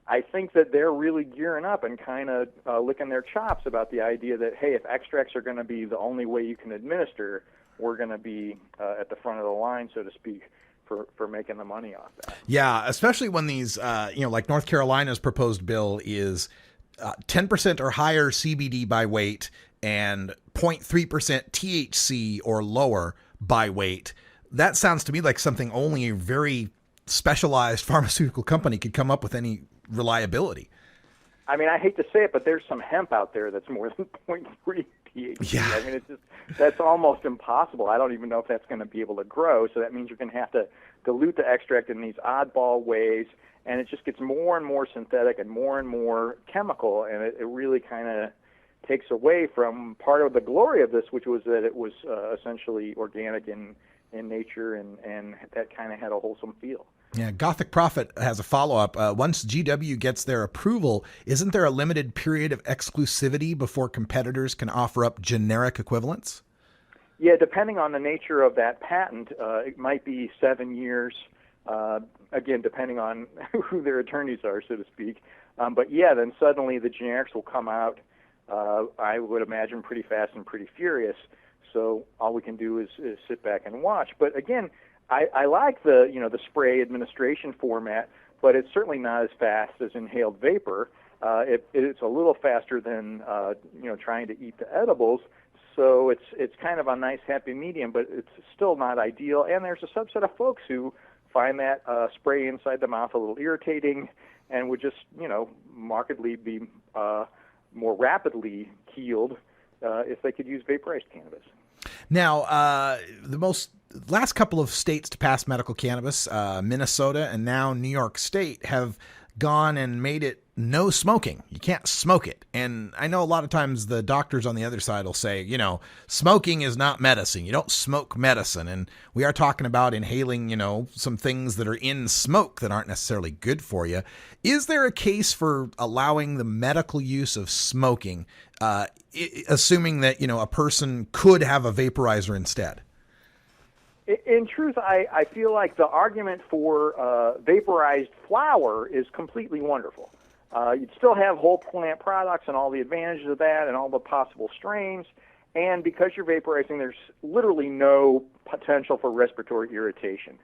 I think that they're really gearing up and kind of licking their chops about the idea that, hey, if extracts are going to be the only way you can administer, we're going to be at the front of the line, so to speak, for making the money off that. Yeah, especially when these, like North Carolina's proposed bill is 10% or higher CBD by weight and 0.3% THC or lower by weight. That sounds to me like something only a very specialized pharmaceutical company could come up with any reliability. I mean, I hate to say it, but there's some hemp out there that's more than 0.3 THC. Yeah. I mean, that's almost impossible. I don't even know if that's going to be able to grow. So that means you're going to have to dilute the extract in these oddball ways, and it just gets more and more synthetic and more chemical, and it really kind of takes away from part of the glory of this, which was that it was essentially organic in nature, and that kind of had a wholesome feel. Yeah, Gothic Prophet has a follow-up. Once GW gets their approval, isn't there a limited period of exclusivity before competitors can offer up generic equivalents? Yeah, depending on the nature of that patent, it might be 7 years, again, depending on who their attorneys are, so to speak. But yeah, then suddenly the generics will come out, I would imagine, pretty fast and pretty furious. So all we can do is sit back and watch. But again, I like the spray administration format, but it's certainly not as fast as inhaled vapor. It's a little faster than trying to eat the edibles. So it's kind of a nice happy medium, but it's still not ideal. And there's a subset of folks who find that spray inside the mouth a little irritating and would just markedly be more rapidly healed if they could use vaporized cannabis. Now, the last couple of states to pass medical cannabis, Minnesota and now New York State, have gone and made it no smoking. You can't smoke it. And I know a lot of times the doctors on the other side will say, smoking is not medicine. You don't smoke medicine. And we are talking about inhaling, some things that are in smoke that aren't necessarily good for you. Is there a case for allowing the medical use of smoking, assuming that, a person could have a vaporizer instead? In truth, I feel like the argument for vaporized flower is completely wonderful. You'd still have whole plant products and all the advantages of that and all the possible strains. And because you're vaporizing, there's literally no potential for respiratory irritation.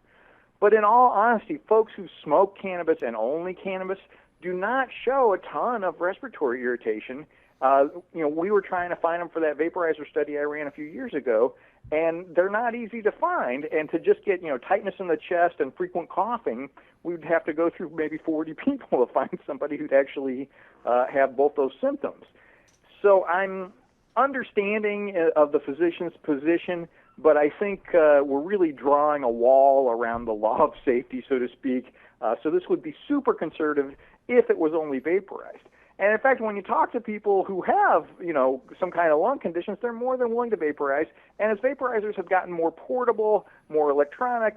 But in all honesty, folks who smoke cannabis and only cannabis do not show a ton of respiratory irritation. We were trying to find them for that vaporizer study I ran a few years ago, and they're not easy to find. And to just get, tightness in the chest and frequent coughing, we'd have to go through maybe 40 people to find somebody who'd actually have both those symptoms. So I'm understanding of the physician's position, but I think we're really drawing a wall around the law of safety, so to speak. So this would be super conservative if it was only vaporized. And in fact, when you talk to people who have, some kind of lung conditions, they're more than willing to vaporize. And as vaporizers have gotten more portable, more electronic,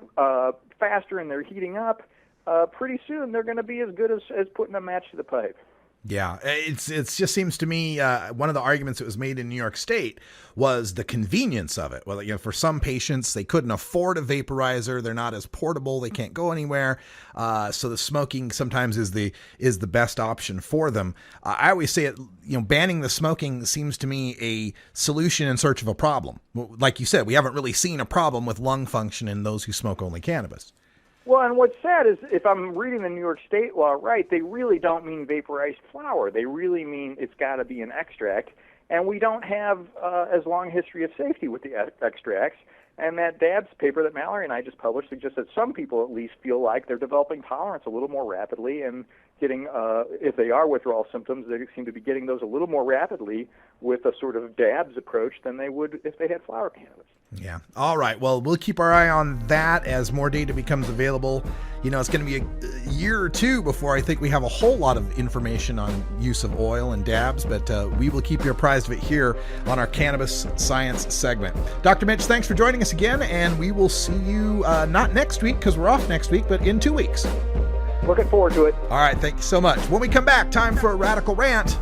faster, and they're heating up, pretty soon they're going to be as good as putting a match to the pipe. Yeah, it just seems to me one of the arguments that was made in New York State was the convenience of it. Well, for some patients, they couldn't afford a vaporizer. They're not as portable. They can't go anywhere. So the smoking sometimes is the best option for them. I always say it, banning the smoking seems to me a solution in search of a problem. Like you said, we haven't really seen a problem with lung function in those who smoke only cannabis. Well, and what's sad is if I'm reading the New York State law right, they really don't mean vaporized flower. They really mean it's got to be an extract. And we don't have as long a history of safety with the extracts. And that DABS paper that Mallory and I just published suggests that some people at least feel like they're developing tolerance a little more rapidly and getting, if they are withdrawal symptoms, they seem to be getting those a little more rapidly with a sort of DABS approach than they would if they had flower cannabis. Yeah. All right. Well, we'll keep our eye on that as more data becomes available. It's going to be a year or two before I think we have a whole lot of information on use of oil and dabs, but we will keep you apprised of it here on our Cannabis Science segment. Dr. Mitch, thanks for joining us again, and we will see you not next week because we're off next week, but in 2 weeks. Looking forward to it. All right. Thank you so much. When we come back, time for a radical rant.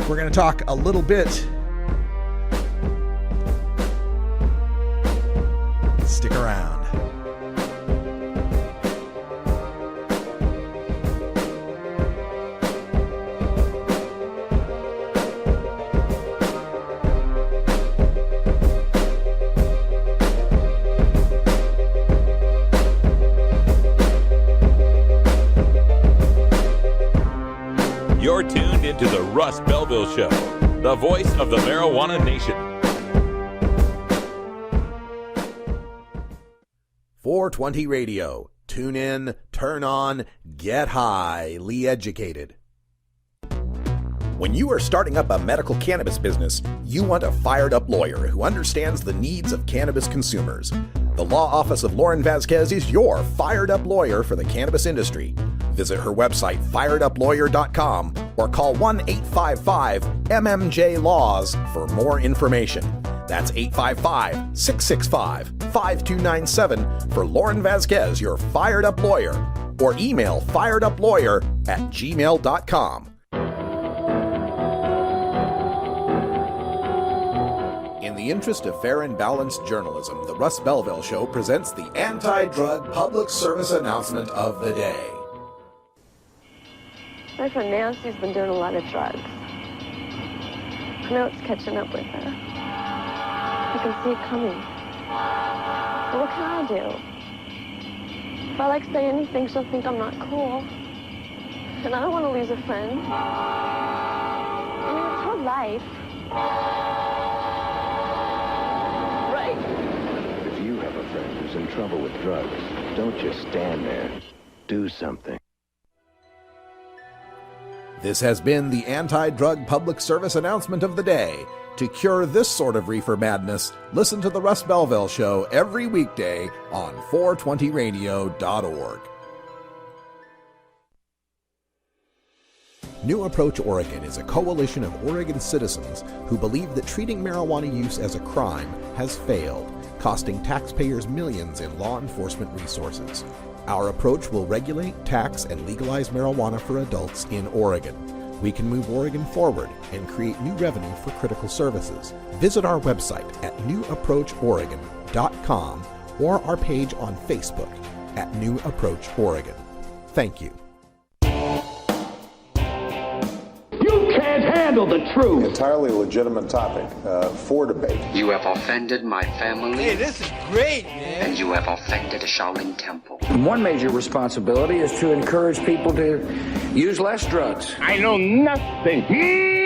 We're going to talk a little bit. Stick around. You're tuned into the Russ Belville Show, the voice of the marijuana nation. 420 Radio. Tune in, turn on, get highly educated. When you are starting up a medical cannabis business, you want a fired-up lawyer who understands the needs of cannabis consumers. The law office of Lauren Vasquez is your fired-up lawyer for the cannabis industry. Visit her website, fireduplawyer.com, or call 1-855-MMJ-LAWS for more information. That's 855-665-5297 for Lauren Vasquez, your fired-up lawyer, or email fireduplawyer@gmail.com. In the interest of fair and balanced journalism, the Russ Belville Show presents the anti-drug public service announcement of the day. My friend Nancy's been doing a lot of drugs. I know it's catching up with her. I can see it coming. But what can I do? If I say anything, she'll think I'm not cool. And I don't want to lose a friend. I mean, it's her life. Right. If you have a friend who's in trouble with drugs, don't just stand there. Do something. This has been the anti-drug public service announcement of the day. To cure this sort of reefer madness, listen to the Russ Belville Show every weekday on 420radio.org. New Approach Oregon is a coalition of Oregon citizens who believe that treating marijuana use as a crime has failed, costing taxpayers millions in law enforcement resources. Our approach will regulate, tax, and legalize marijuana for adults in Oregon. We can move Oregon forward and create new revenue for critical services. Visit our website at newapproachoregon.com or our page on Facebook at New Approach Oregon. Thank you. You can't handle handle the truth. Entirely legitimate topic for debate. You have offended my family. Hey, this is great, man. And you have offended a Shaolin temple. One major responsibility is to encourage people to use less drugs. I know nothing.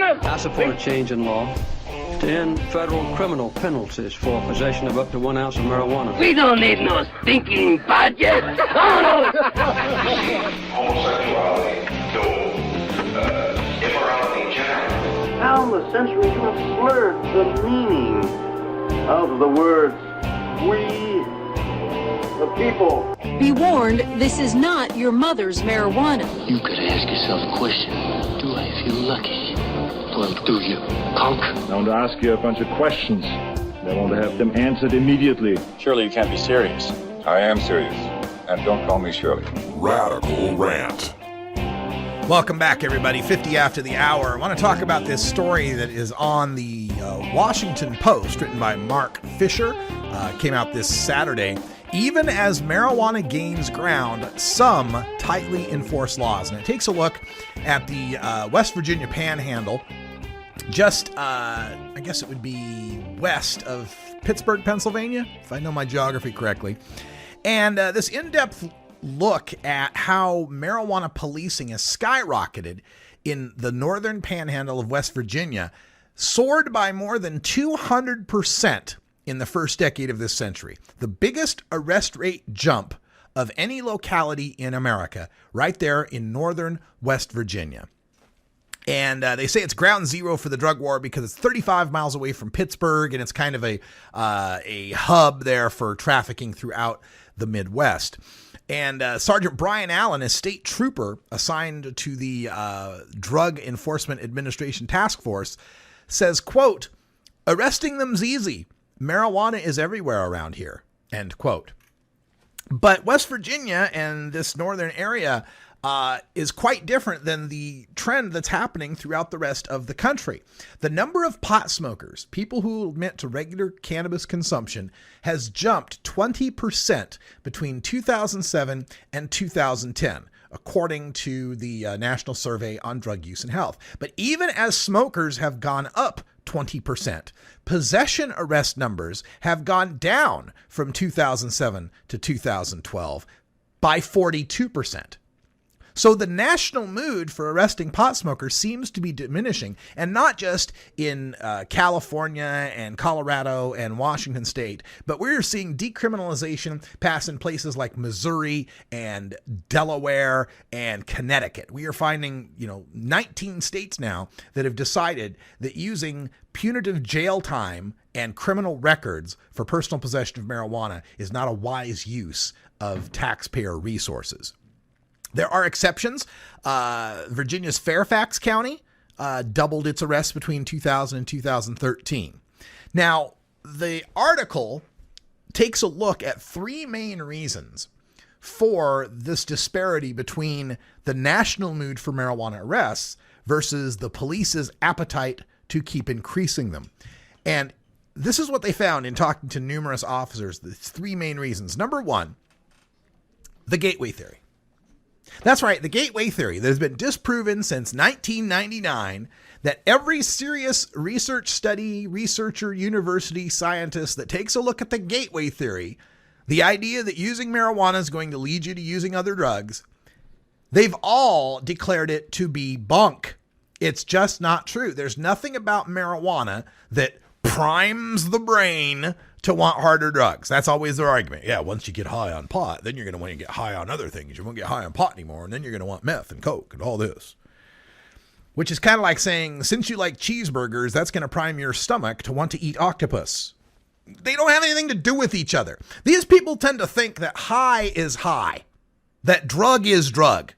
I support a change in law to end federal criminal penalties for possession of up to 1 ounce of marijuana. We don't need no stinking budget. Homosexuality, no immorality in general. How in the century you have slurred the meaning of the words we, the people. Be warned, this is not your mother's marijuana. You could ask yourself a question. Do I feel lucky? Well, do you, punk? I want to ask you a bunch of questions. I want to have them answered immediately. Surely you can't be serious. I am serious. And don't call me Shirley. Radical Rant. Welcome back, everybody. 50 after the hour. I want to talk about this story that is on the Washington Post, written by Mark Fisher. Came out this Saturday. Even as marijuana gains ground, some tightly enforce laws. And it takes a look at the West Virginia Panhandle, just, I guess it would be west of Pittsburgh, Pennsylvania, if I know my geography correctly. And this in-depth look at how marijuana policing has skyrocketed in the northern panhandle of West Virginia, soared by more than 200% in the first decade of this century. The biggest arrest rate jump of any locality in America, right there in northern West Virginia. And they say it's ground zero for the drug war because it's 35 miles away from Pittsburgh, and it's kind of a hub there for trafficking throughout the Midwest. And Sergeant Brian Allen, a state trooper assigned to the Drug Enforcement Administration Task Force, says, quote, "Arresting them's easy. Marijuana is everywhere around here," end quote. But West Virginia and this northern area is quite different than the trend that's happening throughout the rest of the country. The number of pot smokers, people who admit to regular cannabis consumption, has jumped 20% between 2007 and 2010, according to the National Survey on Drug Use and Health. But even as smokers have gone up 20%, possession arrest numbers have gone down from 2007 to 2012 by 42%. So the national mood for arresting pot smokers seems to be diminishing, and not just in California and Colorado and Washington state, but we're seeing decriminalization pass in places like Missouri and Delaware and Connecticut. We are finding, 19 states now that have decided that using punitive jail time and criminal records for personal possession of marijuana is not a wise use of taxpayer resources. There are exceptions. Virginia's Fairfax County doubled its arrests between 2000 and 2013. Now, the article takes a look at three main reasons for this disparity between the national mood for marijuana arrests versus the police's appetite to keep increasing them. And this is what they found in talking to numerous officers. The three main reasons. Number one, the gateway theory. That's right, the gateway theory that has been disproven since 1999, that every serious research study, researcher, university, scientist that takes a look at the gateway theory, the idea that using marijuana is going to lead you to using other drugs, they've all declared it to be bunk. It's just not true. There's nothing about marijuana that primes the brain to want harder drugs. That's always their argument. Yeah, once you get high on pot, then you're going to want to get high on other things. You won't get high on pot anymore, and then you're going to want meth and coke and all this. Which is kind of like saying, since you like cheeseburgers, that's going to prime your stomach to want to eat octopus. They don't have anything to do with each other. These people tend to think that high is high, that drug is drug,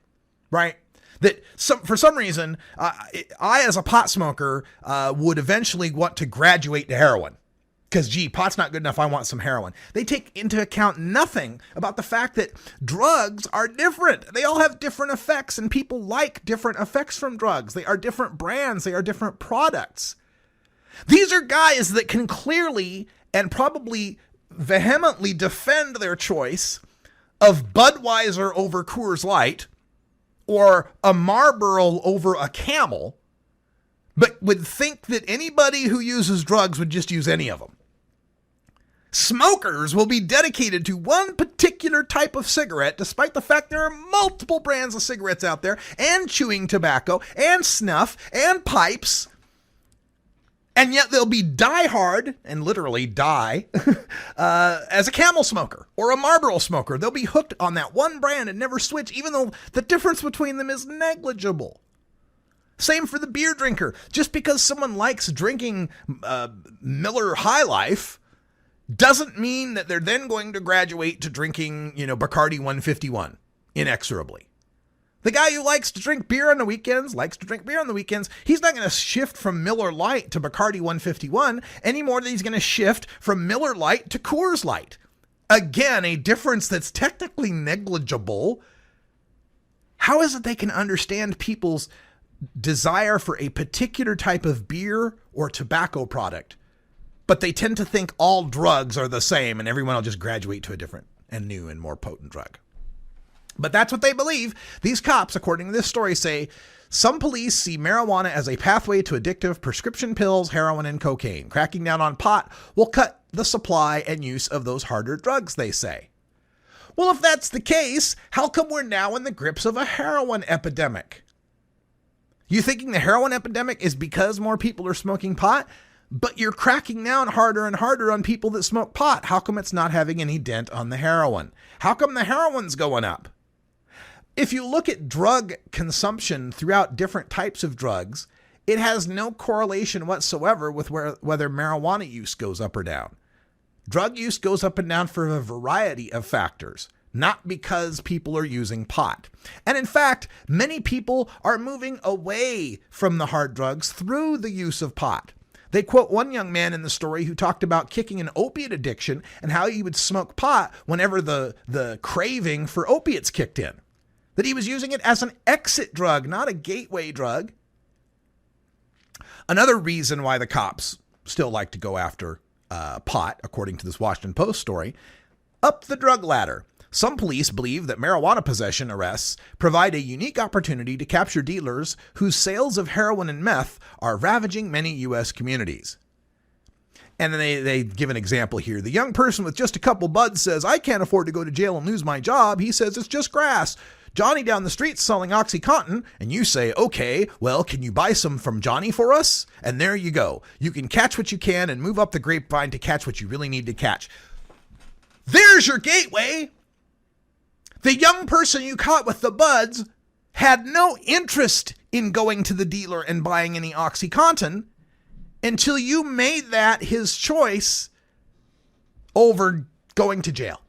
right? That for some reason, I as a pot smoker would eventually want to graduate to heroin. Because, pot's not good enough, I want some heroin. They take into account nothing about the fact that drugs are different. They all have different effects, and people like different effects from drugs. They are different brands. They are different products. These are guys that can clearly and probably vehemently defend their choice of Budweiser over Coors Light or a Marlboro over a Camel but would think that anybody who uses drugs would just use any of them. Smokers will be dedicated to one particular type of cigarette, despite the fact there are multiple brands of cigarettes out there, and chewing tobacco, and snuff, and pipes. And yet they'll be diehard, and literally die, as a Camel smoker or a Marlboro smoker. They'll be hooked on that one brand and never switch, even though the difference between them is negligible. Same for the beer drinker. Just because someone likes drinking Miller High Life doesn't mean that they're then going to graduate to drinking, Bacardi 151 inexorably. The guy who likes to drink beer on the weekends likes to drink beer on the weekends. He's not going to shift from Miller Lite to Bacardi 151 any more than he's going to shift from Miller Lite to Coors Light. Again, a difference that's technically negligible. How is it they can understand people's desire for a particular type of beer or tobacco product, but they tend to think all drugs are the same and everyone will just graduate to a different and new and more potent drug? But that's what they believe. These cops, according to this story, say some police see marijuana as a pathway to addictive prescription pills, heroin, and cocaine. Cracking down on pot will cut the supply and use of those harder drugs, they say. Well, if that's the case, how come we're now in the grips of a heroin epidemic? You thinking the heroin epidemic is because more people are smoking pot? But you're cracking down harder and harder on people that smoke pot. How come it's not having any dent on the heroin? How come the heroin's going up? If you look at drug consumption throughout different types of drugs, it has no correlation whatsoever with whether marijuana use goes up or down. Drug use goes up and down for a variety of factors, not because people are using pot. And in fact, many people are moving away from the hard drugs through the use of pot. They quote one young man in the story who talked about kicking an opiate addiction and how he would smoke pot whenever the craving for opiates kicked in. That he was using it as an exit drug, not a gateway drug. Another reason why the cops still like to go after pot, according to this Washington Post story, up the drug ladder. Some police believe that marijuana possession arrests provide a unique opportunity to capture dealers whose sales of heroin and meth are ravaging many U.S. communities. And then they give an example here. The young person with just a couple buds says, I can't afford to go to jail and lose my job. He says it's just grass. Johnny down the street selling OxyContin, and you say, okay, well, can you buy some from Johnny for us? And there you go. You can catch what you can and move up the grapevine to catch what you really need to catch. There's your gateway. The young person you caught with the buds had no interest in going to the dealer and buying any OxyContin until you made that his choice over going to jail.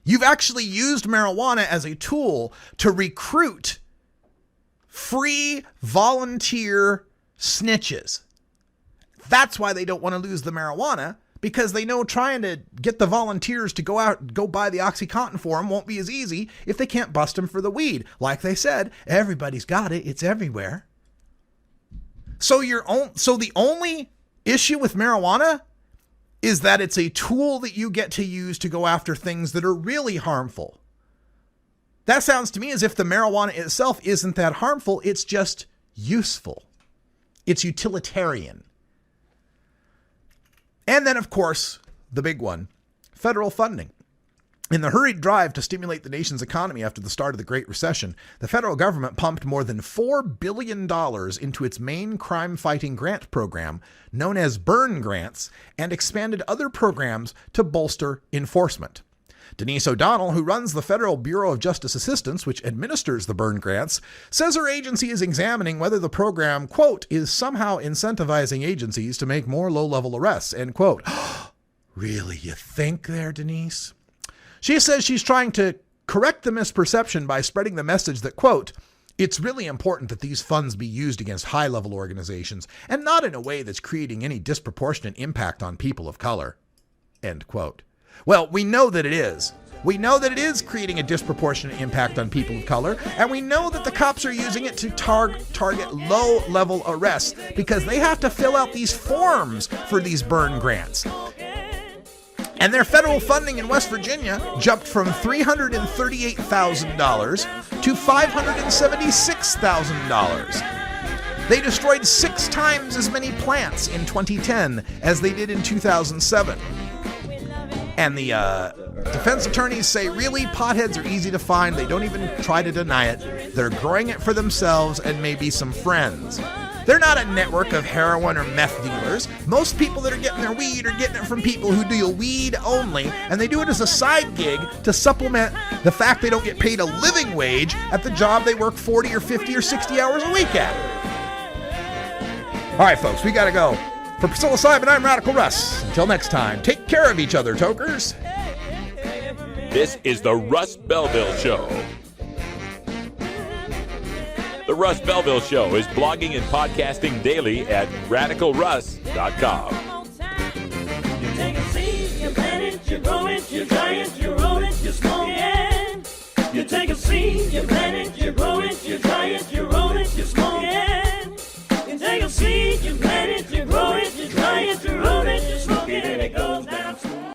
You've actually used marijuana as a tool to recruit free volunteer snitches. That's why they don't want to lose the marijuana, because they know trying to get the volunteers to go buy the OxyContin for them won't be as easy if they can't bust them for the weed. Like they said, everybody's got it. It's everywhere. So the only issue with marijuana is that it's a tool that you get to use to go after things that are really harmful. That sounds to me as if the marijuana itself isn't that harmful. It's just useful. It's utilitarian. And then, of course, the big one, federal funding. In the hurried drive to stimulate the nation's economy after the start of the Great Recession, the federal government pumped more than $4 billion into its main crime-fighting grant program, known as Burn Grants, and expanded other programs to bolster enforcement. Denise O'Donnell, who runs the Federal Bureau of Justice Assistance, which administers the Burn Grants, says her agency is examining whether the program, quote, is somehow incentivizing agencies to make more low-level arrests, end quote. Really, you think there, Denise? She says she's trying to correct the misperception by spreading the message that, quote, it's really important that these funds be used against high-level organizations and not in a way that's creating any disproportionate impact on people of color, end quote. Well, we know that it is. We know that it is creating a disproportionate impact on people of color, and we know that the cops are using it to target low-level arrests because they have to fill out these forms for these burn grants. And their federal funding in West Virginia jumped from $338,000 to $576,000. They destroyed 6 times as many plants in 2010 as they did in 2007. And the defense attorneys say, really, potheads are easy to find. They don't even try to deny it. They're growing it for themselves and maybe some friends. They're not a network of heroin or meth dealers. Most people that are getting their weed are getting it from people who deal weed only, and they do it as a side gig to supplement the fact they don't get paid a living wage at the job they work 40 or 50 or 60 hours a week at. All right, folks, we got to go. For Priscilla Simon, I'm Radical Russ. Until next time, take care of each other, tokers. This is the Russ Belville Show. The Russ Belville Show is blogging and podcasting daily at radicalruss.com. You take a seed, you plant it, you grow it, you dry it, you